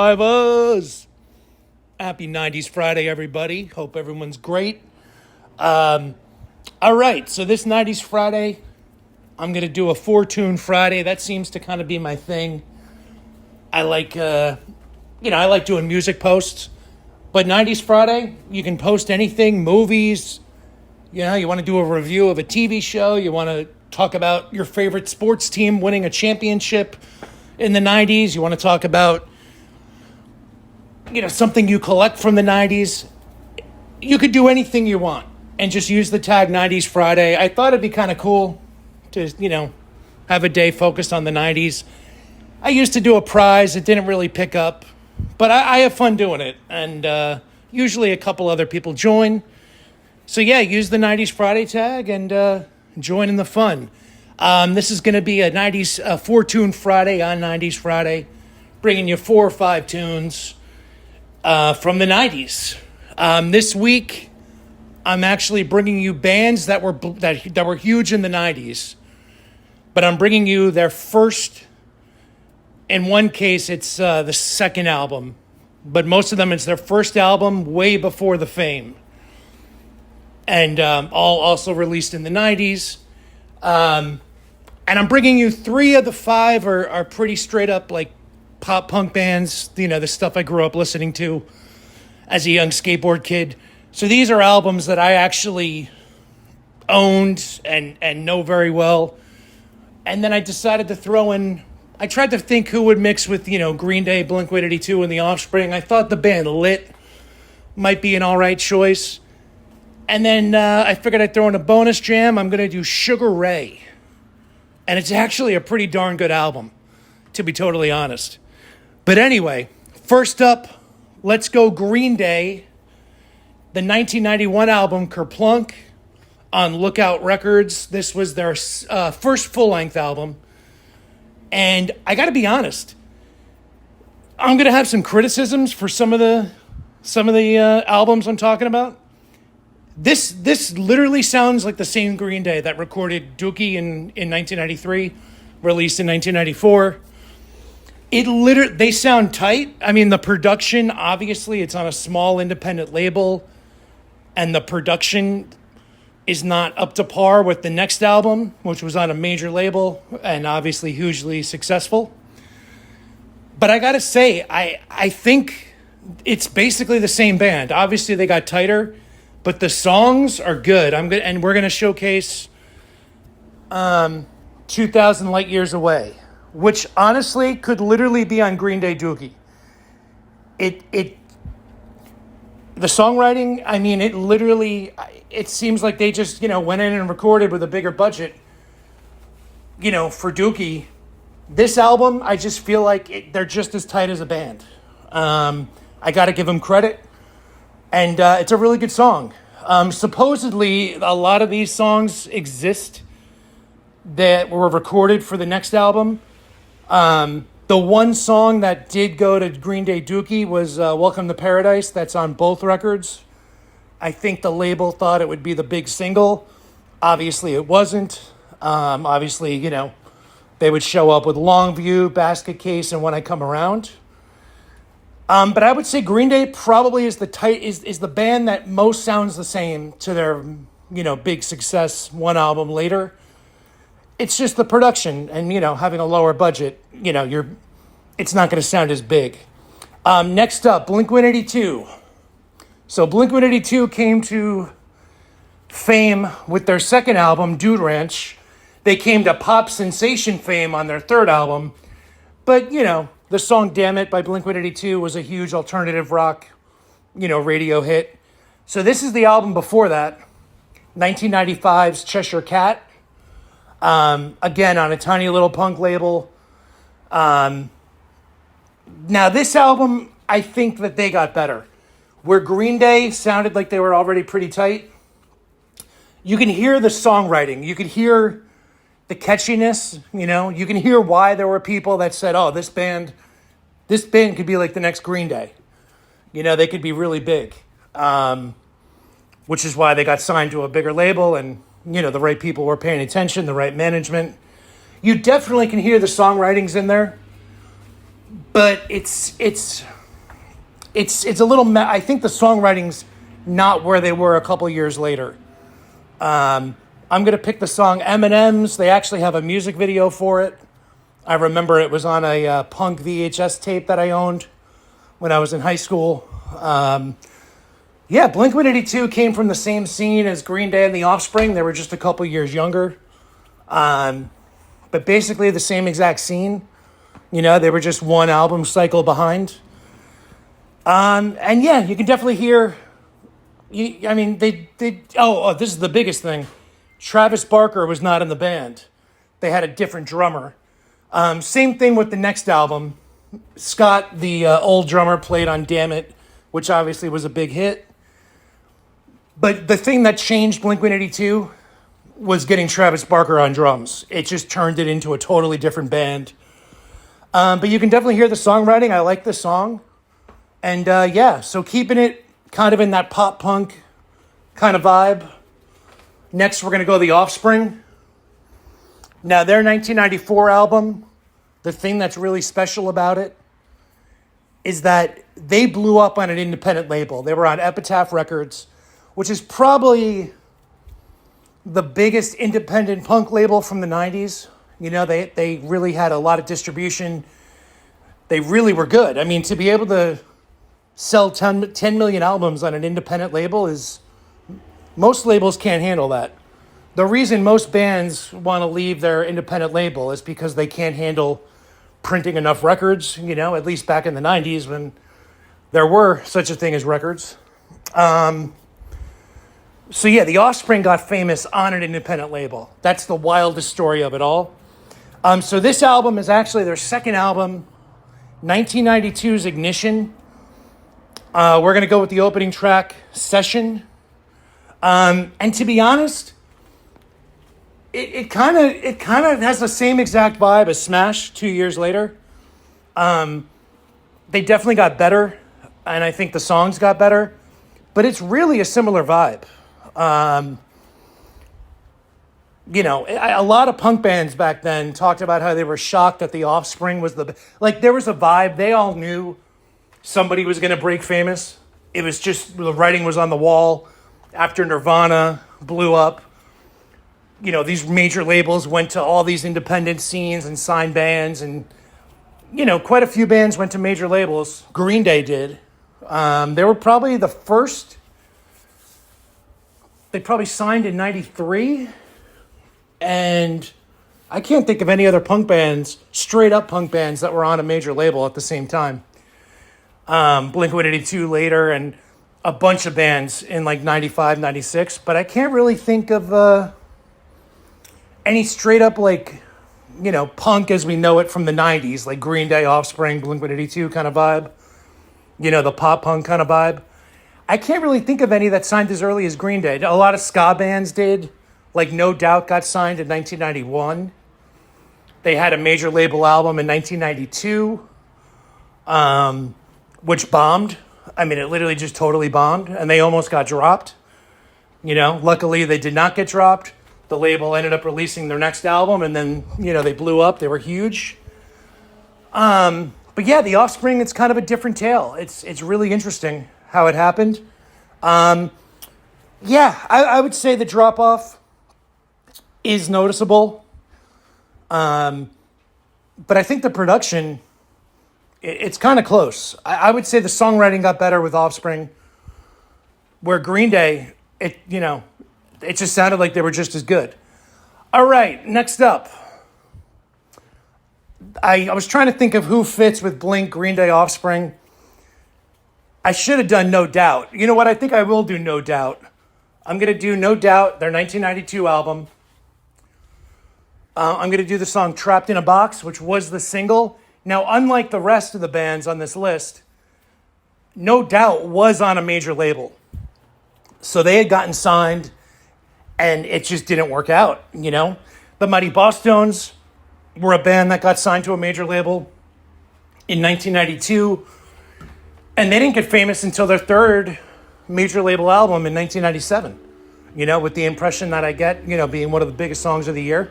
Survivors. Happy 90s Friday, everybody. Hope everyone's great. All right, so this 90s Friday, I'm going to do a four-tune Friday. That seems to kind of be my thing. I like, I like doing music posts. But 90s Friday, you can post anything, movies. You want to do a review of a TV show. You want to talk about your favorite sports team winning a championship in the 90s. You want to talk about something you collect from the 90s. You could do anything you want and just use the tag 90s Friday. I thought it'd be kind of cool to, have a day focused on the 90s. I used to do a prize. It didn't really pick up, but I have fun doing it. And usually a couple other people join. So yeah, use the 90s Friday tag and join in the fun. This is going to be a 90s four-tune Friday on 90s Friday, bringing you 4 or 5 tunes from the 90s. This week, I'm actually bringing you bands that were huge in the 90s, but I'm bringing you their first. In one case, it's the second album, but most of them it's their first album way before the fame, and all also released in the 90s. And I'm bringing you 3 of the 5 are pretty straight up like pop punk bands, the stuff I grew up listening to as a young skateboard kid. So these are albums that I actually owned and know very well. And then I decided to throw in, I tried to think who would mix with, Green Day, Blink-182, and the Offspring. I thought the band Lit might be an all right choice. And then I figured I'd throw in a bonus jam. I'm going to do Sugar Ray. And it's actually a pretty darn good album, to be totally honest. But anyway, first up, let's go Green Day. The 1991 album Kerplunk on Lookout Records. This was their first full-length album. And I got to be honest, I'm going to have some criticisms for some of the albums I'm talking about. This literally sounds like the same Green Day that recorded Dookie in 1993, released in 1994. They sound tight. I mean, the production, obviously, it's on a small independent label, and the production is not up to par with the next album, which was on a major label and obviously hugely successful. But I gotta say, I think it's basically the same band. Obviously, they got tighter, but the songs are good. We're gonna showcase 2,000 Light Years Away, which honestly could literally be on Green Day Dookie. The songwriting, I mean, it seems like they just, went in and recorded with a bigger budget, for Dookie. This album, I just feel like they're just as tight as a band. I got to give them credit. And it's a really good song. Supposedly, a lot of these songs exist that were recorded for the next album. The one song that did go to Green Day Dookie was Welcome to Paradise. That's on both records. I think the label thought it would be the big single. Obviously, it wasn't. Obviously, they would show up with Longview, Basket Case, and When I Come Around. But I would say Green Day probably is the band that most sounds the same to their, big success one album later. It's just the production and, having a lower budget, it's not going to sound as big. Next up, Blink-182. So Blink-182 came to fame with their second album, Dude Ranch. They came to pop sensation fame on their third album. But, the song Damn It by Blink-182 was a huge alternative rock, radio hit. So this is the album before that, 1995's Cheshire Cat. Again, on a tiny little punk label. Now, this album, I think that they got better. Where Green Day sounded like they were already pretty tight, you can hear the songwriting. You can hear the catchiness, You can hear why there were people that said, oh, this band could be like the next Green Day. They could be really big. Which is why they got signed to a bigger label and, the right people were paying attention, the right management. You definitely can hear the songwritings in there. but it's a little. I think the songwriting's not where they were a couple years later. I'm gonna pick the song M&M's. They actually have a music video for it. I remember it was on a punk VHS tape that I owned when I was in high school. Yeah, Blink-182 came from the same scene as Green Day and the Offspring. They were just a couple years younger. But basically the same exact scene. You know, they were just one album cycle behind. And yeah, you can definitely hear. I mean, this is the biggest thing. Travis Barker was not in the band. They had a different drummer. Same thing with the next album. Scott, the old drummer, played on Damn It, which obviously was a big hit. But the thing that changed Blink-182 was getting Travis Barker on drums. It just turned it into a totally different band. But you can definitely hear the songwriting. I like the song. And yeah, so keeping it kind of in that pop punk kind of vibe. Next, we're going to go The Offspring. Now, their 1994 album, the thing that's really special about it is that they blew up on an independent label. They were on Epitaph Records, which is probably the biggest independent punk label from the 90s. You know, they really had a lot of distribution. They really were good. I mean, to be able to sell 10 million albums on an independent label is... Most labels can't handle that. The reason most bands want to leave their independent label is because they can't handle printing enough records, you know, at least back in the 90s when there were such a thing as records. So yeah, The Offspring got famous on an independent label. That's the wildest story of it all. So this album is actually their second album, 1992's Ignition. We're going to go with the opening track, Session. And to be honest, it kind of has the same exact vibe as Smash 2 years later. They definitely got better, and I think the songs got better, but it's really a similar vibe. You know, a lot of punk bands back then talked about how they were shocked that The Offspring was there was a vibe. They all knew somebody was going to break famous. It was just, the writing was on the wall. After Nirvana blew up, you know, these major labels went to all these independent scenes and signed bands, and, you know, quite a few bands went to major labels. Green Day did. They were probably the first. They probably signed in 93, and I can't think of any other punk bands, straight up punk bands, that were on a major label at the same time. Blink-182 later, and a bunch of bands in like 95, 96, but I can't really think of any straight up, like, you know, punk as we know it from the 90s, like Green Day, Offspring, Blink-182 kind of vibe, you know, the pop punk kind of vibe. I can't really think of any that signed as early as Green Day. A lot of ska bands did, like No Doubt got signed in 1991. They had a major label album in 1992, which bombed. I mean, it literally just totally bombed, and they almost got dropped. You know, luckily they did not get dropped. The label ended up releasing their next album, and then, you know, they blew up. They were huge. But yeah, The Offspring, it's kind of a different tale. It's really interesting how it happened. Yeah, I would say the drop-off is noticeable. But I think the production... It's kind of close. I would say the songwriting got better with Offspring, where Green Day, it just sounded like they were just as good. All right, next up. I was trying to think of who fits with Blink, Green Day, Offspring. I should have done No Doubt. You know what? I think I will do No Doubt. I'm going to do No Doubt, their 1992 album. I'm going to do the song Trapped in a Box, which was the single. Now, unlike the rest of the bands on this list, No Doubt was on a major label. So they had gotten signed, and it just didn't work out, you know? The Mighty Bosstones were a band that got signed to a major label in 1992, and they didn't get famous until their third major label album in 1997, you know, with The Impression That I Get, you know, being one of the biggest songs of the year.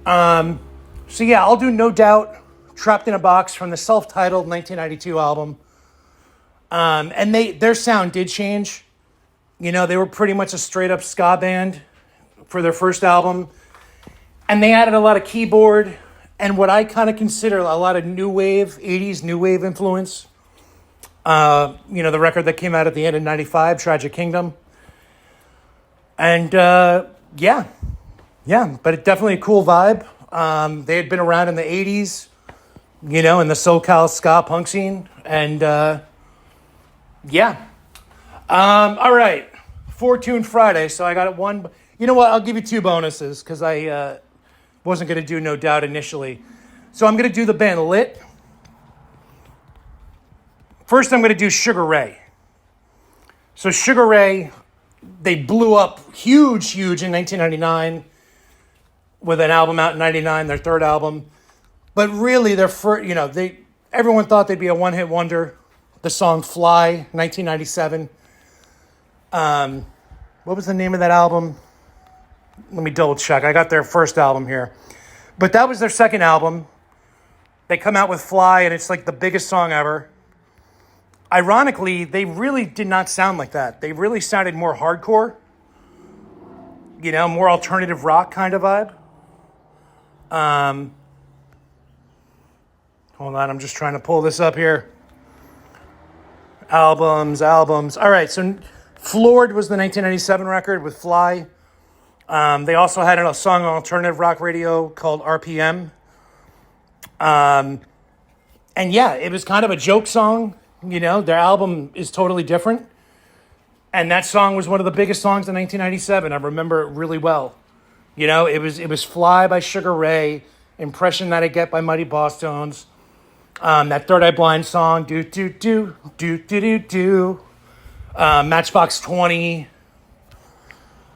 So yeah, I'll do No Doubt, Trapped in a Box from the self-titled 1992 album. And their sound did change. You know, they were pretty much a straight-up ska band for their first album. And they added a lot of keyboard and what I kind of consider a lot of new wave, 80s new wave influence. You know, the record that came out at the end of 95, Tragic Kingdom. And yeah, but it definitely a cool vibe. They had been around in the 80s, you know, in the SoCal ska punk scene. And yeah. All right. 4-Tune Friday. So I got one. You know what? I'll give you two bonuses because I wasn't going to do No Doubt initially. So I'm going to do the band Lit. First, I'm going to do Sugar Ray. So Sugar Ray, they blew up huge in 1999 with an album out in 99, their third album. But really, their first, you know, everyone thought they'd be a one-hit wonder. The song Fly, 1997. What was the name of that album? Let me double check. I got their first album here. But that was their second album. They come out with Fly, and it's like the biggest song ever. Ironically, they really did not sound like that. They really sounded more hardcore. You know, more alternative rock kind of vibe. Hold on, I'm just trying to pull this up here. Albums. All right, so Floored was the 1997 record with Fly. They also had a song on alternative rock radio called RPM. And yeah, it was kind of a joke song. You know, their album is totally different. And that song was one of the biggest songs in 1997. I remember it really well. You know, it was Fly by Sugar Ray, Impression That I Get by Mighty Bosstones. That Third Eye Blind song, do do do do do do do. Matchbox 20.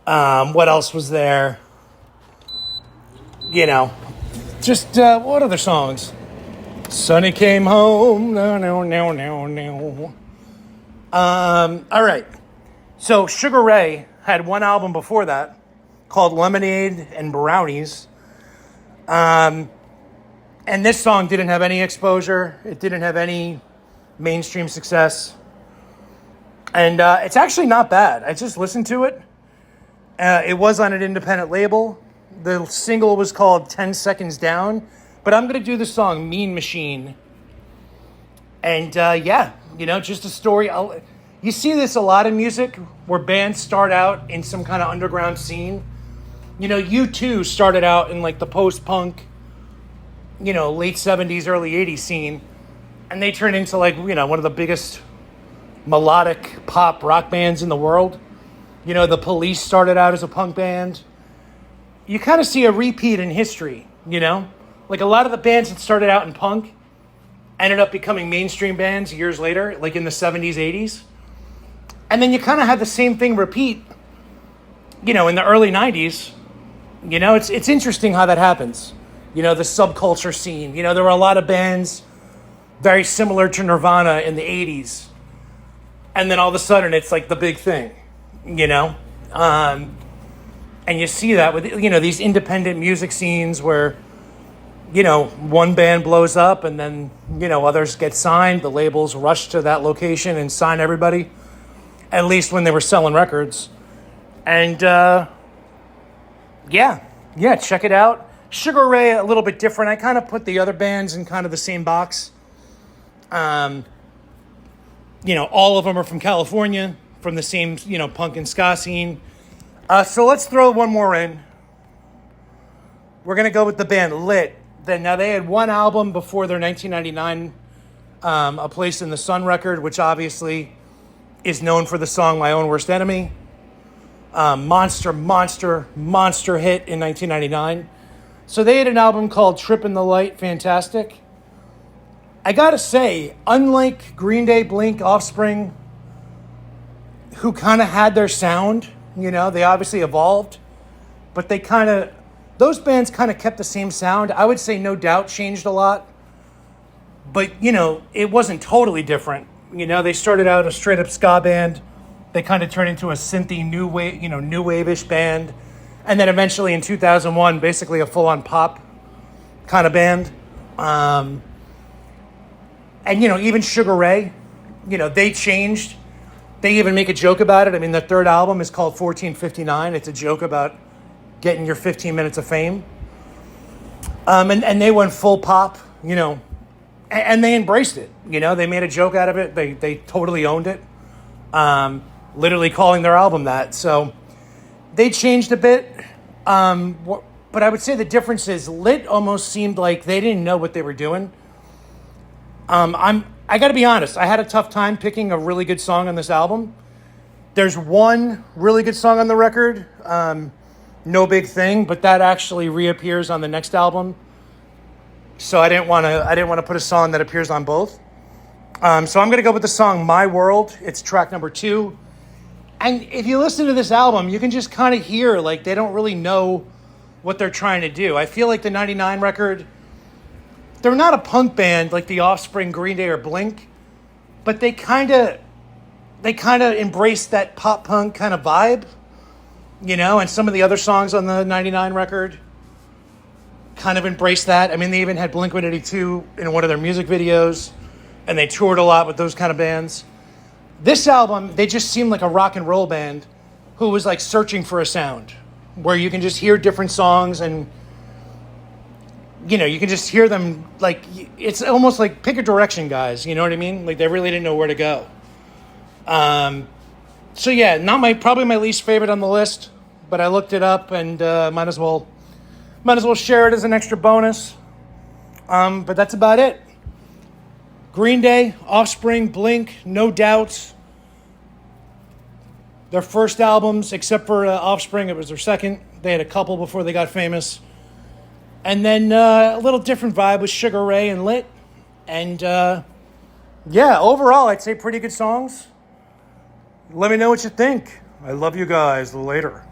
What else was there? You know, just what other songs? Sonny Came Home. No. All right. So Sugar Ray had one album before that called Lemonade and Brownies. And this song didn't have any exposure. It didn't have any mainstream success. And it's actually not bad. I just listened to it. It was on an independent label. The single was called 10 Seconds Down. But I'm going to do the song Mean Machine. And yeah, you know, just a story. You see this a lot in music where bands start out in some kind of underground scene. You know, U2 started out in like the post-punk, you know, late 70s, early 80s scene. And they turned into like, you know, one of the biggest melodic pop rock bands in the world. You know, the Police started out as a punk band. You kind of see a repeat in history, you know? Like a lot of the bands that started out in punk ended up becoming mainstream bands years later, like in the 70s, 80s. And then you kind of had the same thing repeat, you know, in the early 90s. You know, it's interesting how that happens. You know, the subculture scene. You know, there were a lot of bands very similar to Nirvana in the 80s. And then all of a sudden it's like the big thing, you know? And you see that with, you know, these independent music scenes where, you know, one band blows up and then, you know, others get signed. The labels rush to that location and sign everybody, at least when they were selling records. And, yeah, check it out. Sugar Ray, a little bit different. I kind of put the other bands in kind of the same box. You know, all of them are from California, from the same, you know, punk and ska scene. So let's throw one more in. We're going to go with the band Lit. Now, they had one album before their 1999 A Place in the Sun record, which obviously is known for the song My Own Worst Enemy. Monster hit in 1999. So they had an album called Trip in the Light, fantastic. I gotta say, unlike Green Day, Blink, Offspring, who kind of had their sound, you know, they obviously evolved, but those bands kind of kept the same sound. I would say No Doubt changed a lot, but, you know, it wasn't totally different. You know, they started out a straight up ska band. They kind of turned into a synthy new wave, you know, new wave-ish band. And then eventually in 2001, basically a full-on pop kind of band. And, even Sugar Ray, they changed. They even make a joke about it. I mean, the third album is called 1459. It's a joke about getting your 15 minutes of fame. And they went full pop, and they embraced it. They made a joke out of it. They totally owned it, literally calling their album that. So they changed a bit. But I would say the difference is Lit almost seemed like they didn't know what they were doing. I got to be honest. I had a tough time picking a really good song on this album. There's one really good song on the record, No Big Thing, but that actually reappears on the next album. So I didn't want to put a song that appears on both. So I'm going to go with the song My World. It's track number 2. And if you listen to this album, you can just kind of hear like they don't really know what they're trying to do. I feel like the 99 record, they're not a punk band like the Offspring, Green Day, or Blink, but they kind of embrace that pop punk kind of vibe, and some of the other songs on the 99 record kind of embrace that. I mean, they even had Blink-182 in one of their music videos, and they toured a lot with those kind of bands. This album, they just seem like a rock and roll band who was like searching for a sound where you can just hear different songs and you can just hear them. Like, it's almost like pick a direction, guys. You know what I mean? Like, they really didn't know where to go. So yeah, probably my least favorite on the list, but I looked it up and might as well share it as an extra bonus. But that's about it. Green Day, Offspring, Blink, no doubt. Their first albums, except for Offspring, it was their second. They had a couple before they got famous. And then a little different vibe with Sugar Ray and Lit. And overall, I'd say pretty good songs. Let me know what you think. I love you guys. Later.